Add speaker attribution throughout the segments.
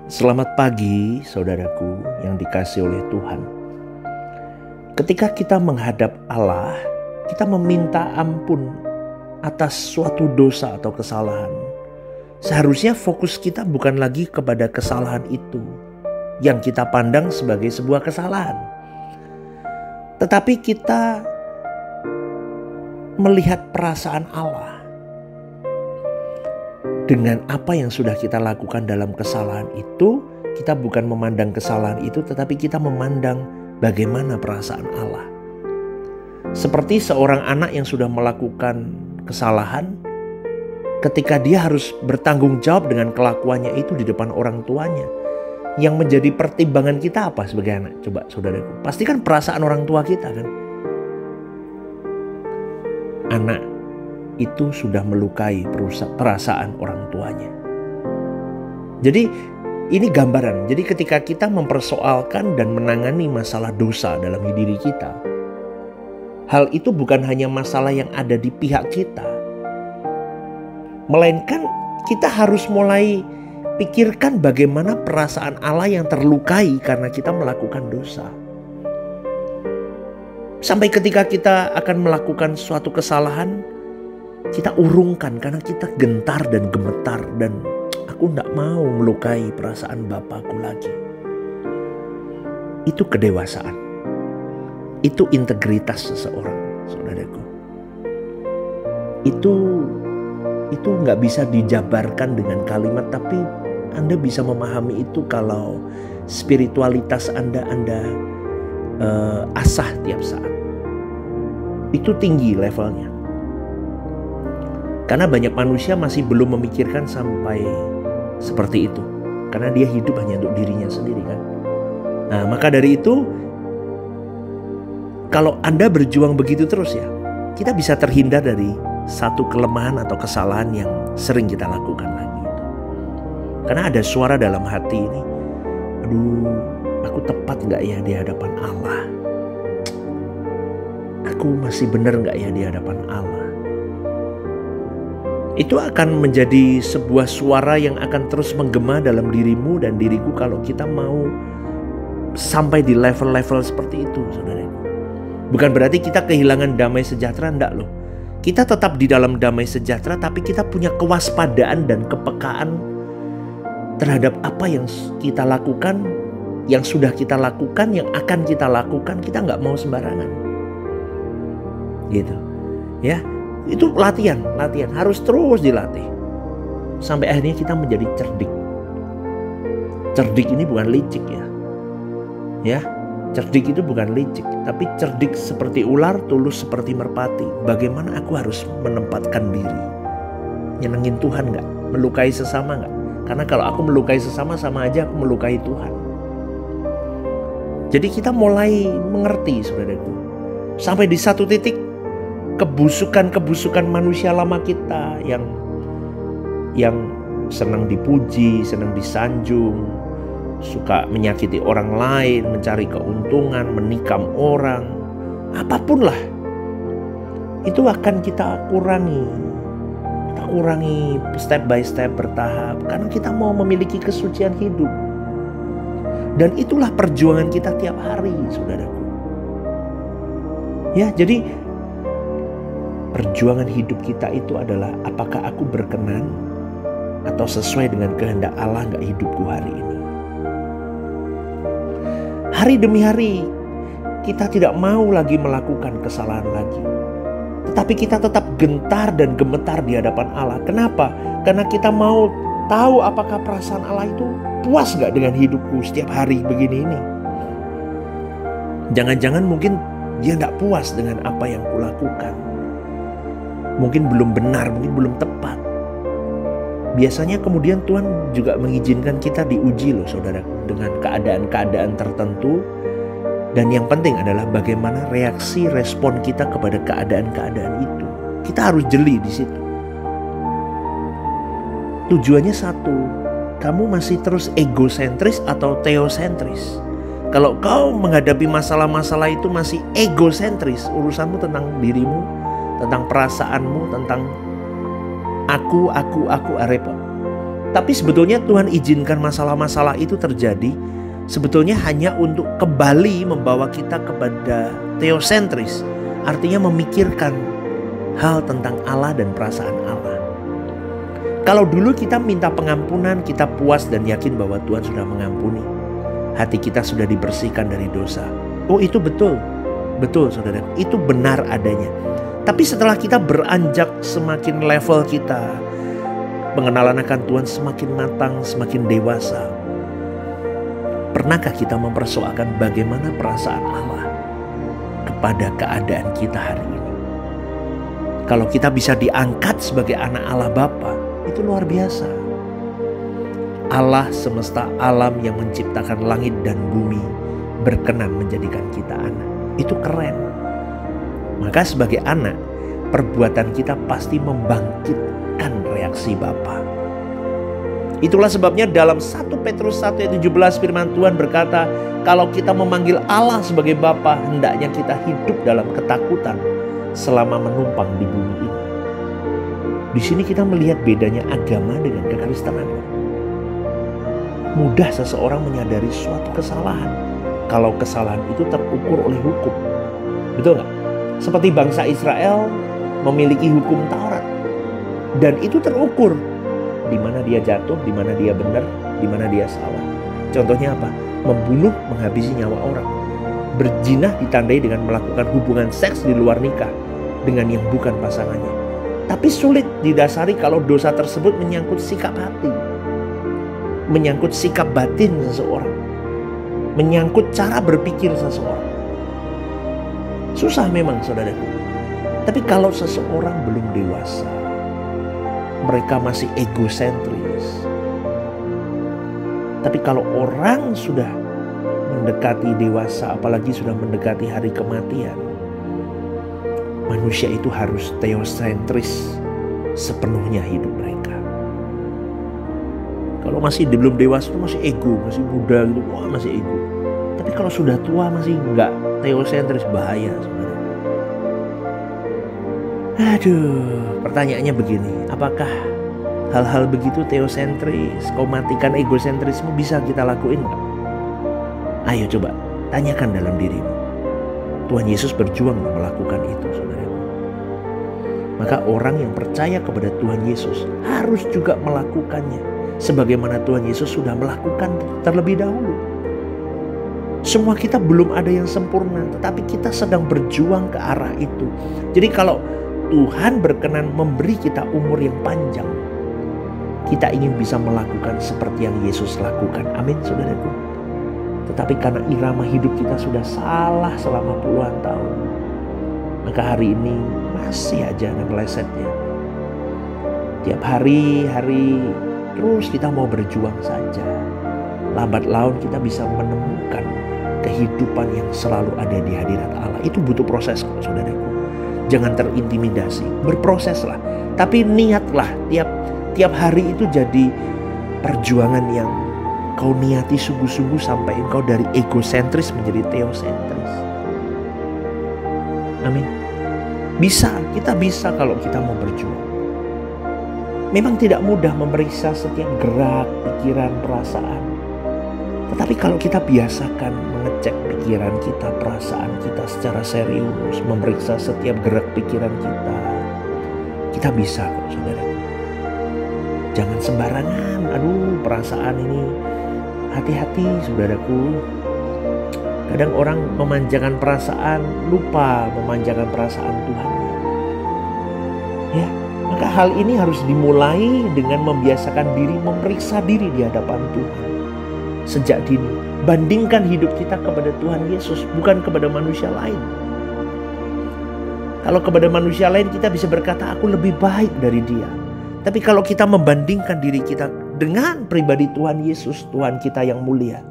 Speaker 1: Selamat pagi, saudaraku yang dikasihi oleh Tuhan. Ketika kita menghadap Allah, kita meminta ampun atas suatu dosa atau kesalahan. Seharusnya fokus kita bukan lagi kepada kesalahan itu yang kita pandang sebagai sebuah kesalahan, tetapi kita melihat perasaan Allah. Dengan apa yang sudah kita lakukan dalam kesalahan itu, kita bukan memandang kesalahan itu, tetapi kita memandang bagaimana perasaan Allah. Seperti seorang anak yang sudah melakukan kesalahan, ketika dia harus bertanggung jawab dengan kelakuannya itu di depan orang tuanya. Yang menjadi pertimbangan kita apa sebagai anak? Coba saudaraku, pasti kan perasaan orang tua kita kan. Anak itu sudah melukai perasaan orang tuanya. Jadi ini gambaran. Jadi ketika kita mempersoalkan dan menangani masalah dosa dalam diri kita, hal itu bukan hanya masalah yang ada di pihak kita, melainkan kita harus mulai pikirkan bagaimana perasaan Allah yang terlukai karena kita melakukan dosa. Sampai ketika kita akan melakukan suatu kesalahan, kita urungkan karena kita gentar dan gemetar, dan aku tidak mau melukai perasaan Bapakku lagi. Itu kedewasaan. Itu integritas seseorang, saudaraku. Itu nggak bisa dijabarkan dengan kalimat, tapi Anda bisa memahami itu kalau spiritualitas Anda asah tiap saat. Itu tinggi levelnya. Karena banyak manusia masih belum memikirkan sampai seperti itu. Karena dia hidup hanya untuk dirinya sendiri kan. Nah, maka dari itu, kalau Anda berjuang begitu terus ya, kita bisa terhindar dari satu kelemahan atau kesalahan yang sering kita lakukan lagi. Karena ada suara dalam hati ini, aduh, aku tepat gak ya di hadapan Allah? Aku masih benar gak ya di hadapan Allah? Itu akan menjadi sebuah suara yang akan terus menggema dalam dirimu dan diriku kalau kita mau sampai di level-level seperti itu, saudaraku. Bukan berarti kita kehilangan damai sejahtera, enggak loh. Kita tetap di dalam damai sejahtera, tapi kita punya kewaspadaan dan kepekaan terhadap apa yang kita lakukan, yang sudah kita lakukan, yang akan kita lakukan. Kita nggak mau sembarangan, gitu, ya. Itu latihan harus terus dilatih sampai akhirnya kita menjadi cerdik. Cerdik ini bukan licik ya. Cerdik itu bukan licik, tapi cerdik seperti ular, tulus seperti merpati. Bagaimana aku harus menempatkan diri, nyenengin Tuhan nggak, melukai sesama nggak? Karena kalau aku melukai sesama, sama aja aku melukai Tuhan. Jadi kita mulai mengerti, saudaraku, sampai di satu titik kebusukan manusia lama kita yang senang dipuji, senang disanjung, suka menyakiti orang lain, mencari keuntungan, menikam orang, apapun lah, itu akan kita kurangi. Kita kurangi step by step, bertahap, karena kita mau memiliki kesucian hidup. Dan itulah perjuangan kita tiap hari, saudaraku. Ya, jadi perjuangan hidup kita itu adalah apakah aku berkenan atau sesuai dengan kehendak Allah gak hidupku hari ini. Hari demi hari kita tidak mau lagi melakukan kesalahan lagi, tetapi kita tetap gentar dan gemetar di hadapan Allah. Kenapa? Karena kita mau tahu apakah perasaan Allah itu puas gak dengan hidupku setiap hari begini ini. Jangan-jangan mungkin dia gak puas dengan apa yang kulakukan. Mungkin belum benar, mungkin belum tepat. Biasanya kemudian Tuhan juga mengizinkan kita diuji loh, saudaraku, dengan keadaan-keadaan tertentu. Dan yang penting adalah bagaimana reaksi respon kita kepada keadaan-keadaan itu. Kita harus jeli di situ. Tujuannya satu, kamu masih terus egosentris atau teosentris? Kalau kau menghadapi masalah-masalah itu masih egosentris, urusanmu tentang dirimu, tentang perasaanmu, tentang aku repot. Tapi sebetulnya Tuhan izinkan masalah-masalah itu terjadi sebetulnya hanya untuk kembali membawa kita kepada theosentris. Artinya memikirkan hal tentang Allah dan perasaan Allah. Kalau dulu kita minta pengampunan, kita puas dan yakin bahwa Tuhan sudah mengampuni. Hati kita sudah dibersihkan dari dosa. Oh, itu betul. Betul, saudara. Itu benar adanya. Tapi setelah kita beranjak semakin level kita, pengenalan akan Tuhan semakin matang, semakin dewasa, pernahkah kita mempersoalkan bagaimana perasaan Allah kepada keadaan kita hari ini? Kalau kita bisa diangkat sebagai anak Allah Bapa, itu luar biasa. Allah semesta alam yang menciptakan langit dan bumi berkenan menjadikan kita anak. Itu keren. Maka sebagai anak, perbuatan kita pasti membangkitkan reaksi Bapa. Itulah sebabnya dalam 1 Petrus 1 ayat 17 firman Tuhan berkata, kalau kita memanggil Allah sebagai Bapa, hendaknya kita hidup dalam ketakutan selama menumpang di bumi ini. Di sini kita melihat bedanya agama dengan kekristenan. Mudah seseorang menyadari suatu kesalahan kalau kesalahan itu terukur oleh hukum. Betul nggak? Seperti bangsa Israel memiliki hukum Taurat, dan itu terukur. Di mana dia jatuh, di mana dia benar, di mana dia salah. Contohnya apa? Membunuh, menghabisi nyawa orang. Berzina ditandai dengan melakukan hubungan seks di luar nikah dengan yang bukan pasangannya. Tapi sulit didasari kalau dosa tersebut menyangkut sikap hati, menyangkut sikap batin seseorang, menyangkut cara berpikir seseorang. Susah memang, saudaraku. Tapi kalau seseorang belum dewasa, mereka masih egosentris. Tapi kalau orang sudah mendekati dewasa, apalagi sudah mendekati hari kematian, manusia itu harus theosentris sepenuhnya hidup mereka. Kalau masih belum dewasa itu masih ego, masih muda gitu, wah masih ego. Tapi kalau sudah tua masih enggak theosentris, bahaya sebenarnya. Aduh, pertanyaannya begini, apakah hal-hal begitu theosentris, kau matikan egosentrisme bisa kita lakuin gak? Ayo coba, tanyakan dalam dirimu. Tuhan Yesus berjuang melakukan itu, saudara. Maka orang yang percaya kepada Tuhan Yesus harus juga melakukannya, sebagaimana Tuhan Yesus sudah melakukan terlebih dahulu. Semua kita belum ada yang sempurna, tetapi kita sedang berjuang ke arah itu. Jadi kalau Tuhan berkenan memberi kita umur yang panjang, kita ingin bisa melakukan seperti yang Yesus lakukan. Amin, saudaraku. Tetapi karena irama hidup kita sudah salah selama puluhan tahun, maka hari ini masih aja ada melesetnya. Tiap hari terus kita mau berjuang saja. Lambat laun kita bisa menemukan kehidupan yang selalu ada di hadirat Allah. Itu butuh proses, saudaraku. Jangan terintimidasi, berproseslah. Tapi niatlah tiap hari itu jadi perjuangan yang kau niati sungguh-sungguh sampai engkau dari egosentris menjadi theosentris. Amin. Bisa, kita bisa kalau kita mau berjuang. Memang tidak mudah memeriksa setiap gerak, pikiran, perasaan. Tetapi kalau kita biasakan mengecek pikiran kita, perasaan kita secara serius, memeriksa setiap gerak pikiran kita bisa kok, saudara. Jangan sembarangan, aduh perasaan ini. Hati-hati, saudaraku. Kadang orang memanjakan perasaan, lupa memanjakan perasaan Tuhan. Ya, maka hal ini harus dimulai dengan membiasakan diri, memeriksa diri di hadapan Tuhan. Sejak dini, bandingkan hidup kita kepada Tuhan Yesus, bukan kepada manusia lain. Kalau kepada manusia lain kita bisa berkata, aku lebih baik dari dia. Tapi kalau kita membandingkan diri kita dengan pribadi Tuhan Yesus, Tuhan kita yang mulia,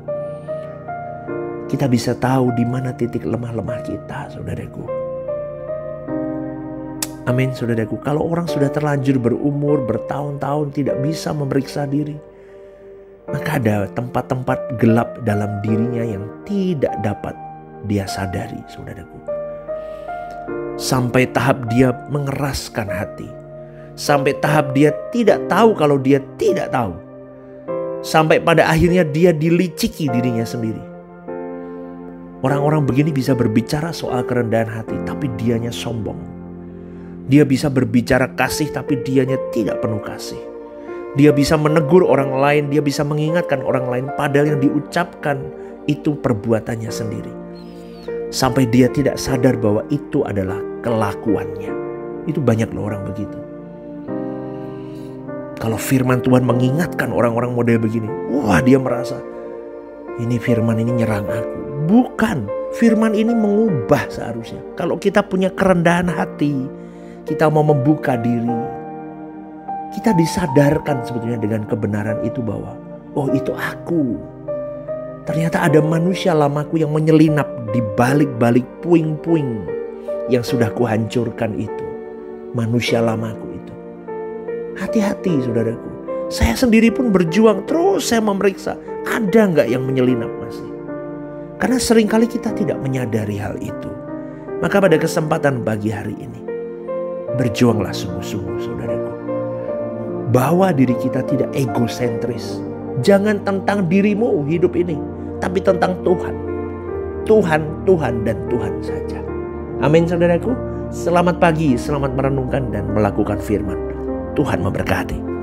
Speaker 1: kita bisa tahu di mana titik lemah-lemah kita, saudaraku. Amin, saudaraku. Kalau orang sudah terlanjur berumur bertahun-tahun tidak bisa memeriksa diri, maka ada tempat-tempat gelap dalam dirinya yang tidak dapat dia sadari, saudaraku. Sampai tahap dia mengeraskan hati. Sampai tahap dia tidak tahu kalau dia tidak tahu. Sampai pada akhirnya dia diliciki dirinya sendiri. Orang-orang begini bisa berbicara soal kerendahan hati, tapi dianya sombong. Dia bisa berbicara kasih, tapi dianya tidak penuh kasih. Dia bisa menegur orang lain, dia bisa mengingatkan orang lain, padahal yang diucapkan itu perbuatannya sendiri. Sampai dia tidak sadar bahwa itu adalah kelakuannya. Itu banyak loh orang begitu. Kalau firman Tuhan mengingatkan orang-orang model begini, wah dia merasa ini firman ini nyerang aku. Bukan, firman ini mengubah seharusnya. Kalau kita punya kerendahan hati, kita mau membuka diri, kita disadarkan sebetulnya dengan kebenaran itu bahwa oh itu aku. Ternyata ada manusia lamaku yang menyelinap di balik-balik puing-puing yang sudah kuhancurkan itu. Manusia lamaku itu. Hati-hati saudaraku. Saya sendiri pun berjuang terus saya memeriksa. Ada gak yang menyelinap masih? Karena seringkali kita tidak menyadari hal itu. Maka pada kesempatan pagi hari ini, berjuanglah sungguh-sungguh saudaraku. Bawa diri kita tidak egosentris. Jangan tentang dirimu hidup ini, tapi tentang Tuhan. Tuhan, Tuhan, dan Tuhan saja. Amin saudaraku. Selamat pagi, selamat merenungkan dan melakukan firman. Tuhan memberkati.